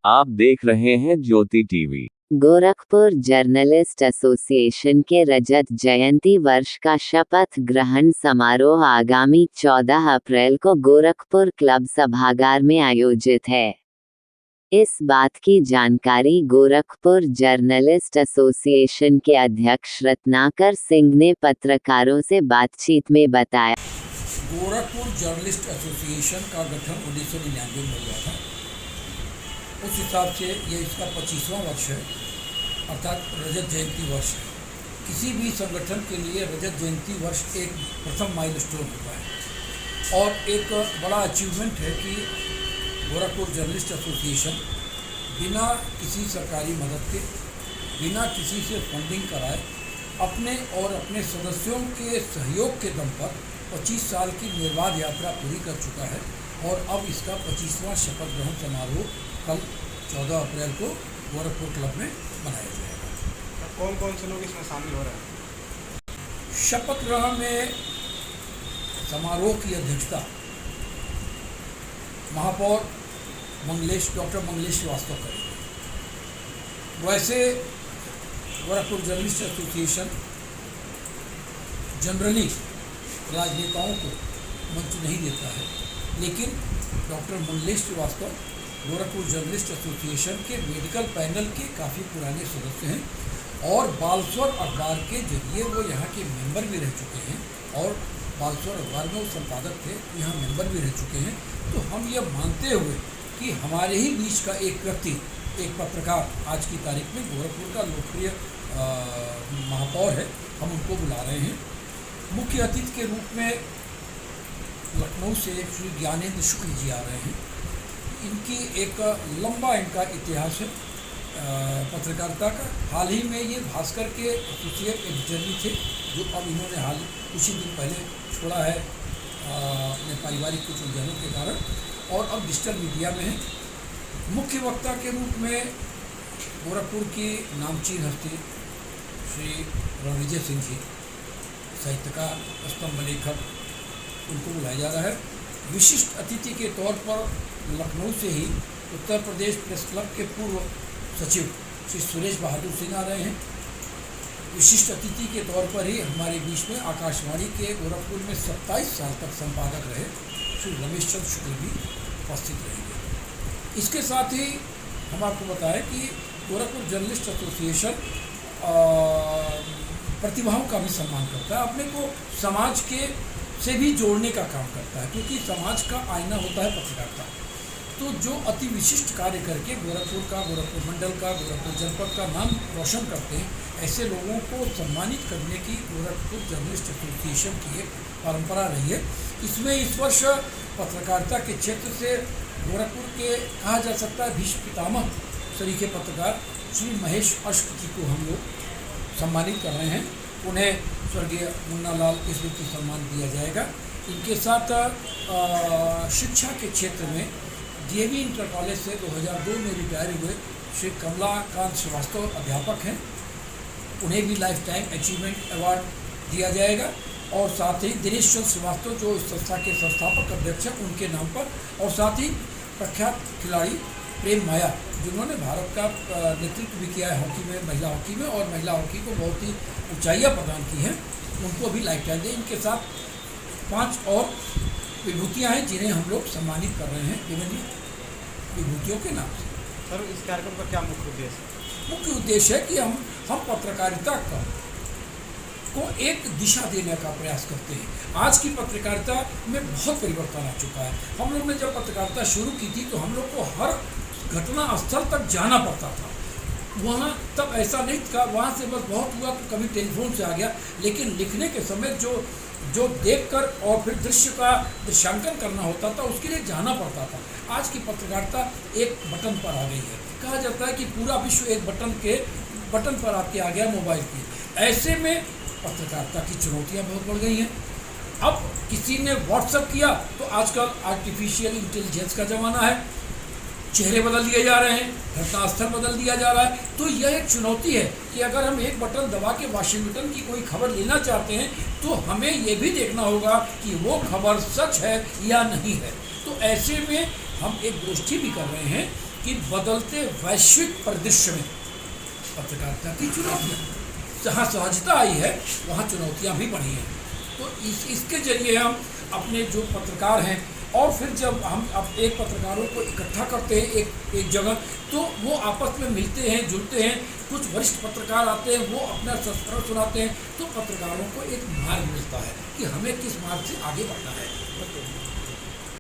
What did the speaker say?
आप देख रहे हैं ज्योति टीवी। गोरखपुर जर्नलिस्ट एसोसिएशन के रजत जयंती वर्ष का शपथ ग्रहण समारोह आगामी 14 अप्रैल को गोरखपुर क्लब सभागार में आयोजित है। इस बात की जानकारी गोरखपुर जर्नलिस्ट एसोसिएशन के अध्यक्ष रत्नाकर सिंह ने पत्रकारों से बातचीत में बताया। गोरखपुर जर्नलिस्ट एसोसिएशन का गठन 1999 में हुआ था। उस हिसाब से ये इसका 25वां वर्ष है, अर्थात रजत जयंती वर्ष है। किसी भी संगठन के लिए रजत जयंती वर्ष एक प्रथम माइलस्टोन होता है और एक बड़ा अचीवमेंट है कि गोरखपुर जर्नलिस्ट एसोसिएशन बिना किसी सरकारी मदद के, बिना किसी से फंडिंग कराए, अपने और अपने सदस्यों के सहयोग के दम पर 25 साल की निर्बाध यात्रा पूरी कर चुका है और अब इसका 25वां शपथ ग्रहण समारोह कल 14 अप्रैल को गोरखपुर क्लब में मनाया जाएगा। कौन कौन से लोग इसमें शामिल हो रहे हैं? शपथ ग्रहण में समारोह की अध्यक्षता महापौर डॉक्टर मंगलेश श्रीवास्तव करेंगे। वैसे गोरखपुर जर्नलिस्ट एसोसिएशन जनरली राजनेताओं को मंच नहीं देता है, लेकिन doctor Manglesh Srivastava Gorakhpur journalist association के मेडिकल पैनल के काफ़ी पुराने सदस्य हैं और बालस्वर अखबार के जरिए वो यहाँ के मेंबर भी रह चुके हैं और बालस्वर अखबार में वो संपादक थे, यहाँ मेंबर भी रह चुके हैं। तो हम ये मानते हुए कि हमारे ही बीच का एक व्यक्ति, एक पत्रकार आज की तारीख में गोरखपुर का लोकप्रिय महापौर है, हम उनको बुला रहे हैं। मुख्य अतिथि के रूप में लखनऊ से श्री ज्ञानेंद्र शुक्ल जी आ रहे हैं। इनकी एक लंबा इतिहास है पत्रकारिता का। हाल ही में ये भास्कर के एसोसिएट एडिटर भी थे, जो अब इन्होंने कुछ ही दिन पहले छोड़ा है अपने पारिवारिक कुछ उलझनों के कारण, और अब डिजिटल मीडिया में है। मुख्य वक्ता के रूप में गोरखपुर की नामचीन हस्ती श्री रणविजय सिंह जी, साहित्यकार, स्तंभ लेखक, उनको बुलाया जा रहा है। विशिष्ट अतिथि के तौर पर लखनऊ से ही उत्तर प्रदेश प्रेस क्लब के पूर्व सचिव श्री सुरेश बहादुर सिंह आ रहे हैं। विशिष्ट अतिथि के तौर पर ही हमारे बीच में आकाशवाणी के गोरखपुर में 27 साल तक संपादक रहे श्री रमेश चंद्र शुक्ल भी उपस्थित रहेंगे। इसके साथ ही हम आपको बताएं कि गोरखपुर जर्नलिस्ट एसोसिएशन प्रतिभाओं का भी सम्मान करता है, अपने को समाज के से भी जोड़ने का काम करता है, क्योंकि समाज का आईना होता है पत्रकारिता। तो जो अति विशिष्ट कार्य करके गोरखपुर मंडल का, गोरखपुर जनपद का नाम रोशन करते हैं, ऐसे लोगों को सम्मानित करने की गोरखपुर जर्नलिस्ट एसोसिएशन की एक परंपरा रही है। इसमें इस वर्ष पत्रकारिता के क्षेत्र से गोरखपुर के कहा जा सकता है भीष्म पितामह सरीखे पत्रकार श्री महेश अश्क जी को हम लोग सम्मानित कर रहे हैं। उन्हें स्वर्गीय मुन्ना लाल स्मृति सम्मान दिया जाएगा। इनके साथ शिक्षा के क्षेत्र में डीएवी इंटर कॉलेज से 2002 में रिटायर हुए श्री कमलाकांत श्रीवास्तव अध्यापक हैं, उन्हें भी लाइफ टाइम अचीवमेंट अवार्ड दिया जाएगा। और साथ ही दिनेश चंद्र श्रीवास्तव जो इस संस्था के संस्थापक अध्यक्ष हैं, उनके नाम पर, और साथ ही प्रख्यात खिलाड़ी प्रेम माया, जिन्होंने भारत का नेतृत्व भी किया है हॉकी में, महिला हॉकी में, और महिला हॉकी को बहुत ही ऊंचाइयाँ प्रदान की हैं, उनको भी लाइफ टाइम दें। इनके साथ 5 और विभूतियाँ हैं जिन्हें हम लोग सम्मानित कर रहे हैं विभिन्न विभूतियों के नाम से। सर, इस कार्यक्रम का क्या मुख्य उद्देश्य है? मुख्य उद्देश्य है कि हम पत्रकारिता को एक दिशा देने का प्रयास करते हैं। आज की पत्रकारिता में बहुत परिवर्तन आ चुका है। हम लोग ने जब पत्रकारिता शुरू की थी तो हम लोग को हर घटना स्थल तक जाना पड़ता था। वहाँ तब ऐसा नहीं था, वहाँ से बस बहुत हुआ तो कभी टेलीफोन से आ गया, लेकिन लिखने के समय जो देखकर और फिर दृश्य का दृश्यांकन करना होता था, उसके लिए जाना पड़ता था। आज की पत्रकारिता एक बटन पर आ गई है। कहा जाता है कि पूरा विश्व एक बटन पर आपके आ गया, मोबाइल की। ऐसे में पत्रकारिता की चुनौतियाँ बहुत बढ़ गई हैं। अब किसी ने व्हाट्सएप किया तो आजकल आर्टिफिशियल इंटेलिजेंस का ज़माना है, चेहरे बदल दिए जा रहे हैं, घटनास्थल बदल दिया जा रहा है। तो यह एक चुनौती है कि अगर हम एक बटन दबा के वाशिंगटन की कोई खबर लेना चाहते हैं तो हमें ये भी देखना होगा कि वो खबर सच है या नहीं है। तो ऐसे में हम एक गोष्ठी भी कर रहे हैं कि बदलते वैश्विक परिदृश्य में पत्रकारिता की चुनौतियाँ, जहाँ सहजता आई है वहाँ चुनौतियाँ भी बढ़ी हैं। तो इसके जरिए हम अपने जो पत्रकार हैं, और फिर जब हम अब एक पत्रकारों को इकट्ठा करते हैं एक जगह, तो वो आपस में मिलते हैं, जुड़ते हैं, कुछ वरिष्ठ पत्रकार आते हैं, वो अपना संस्करण सुनाते हैं, तो पत्रकारों को एक मार्ग मिलता है कि हमें किस मार्ग से आगे बढ़ना है।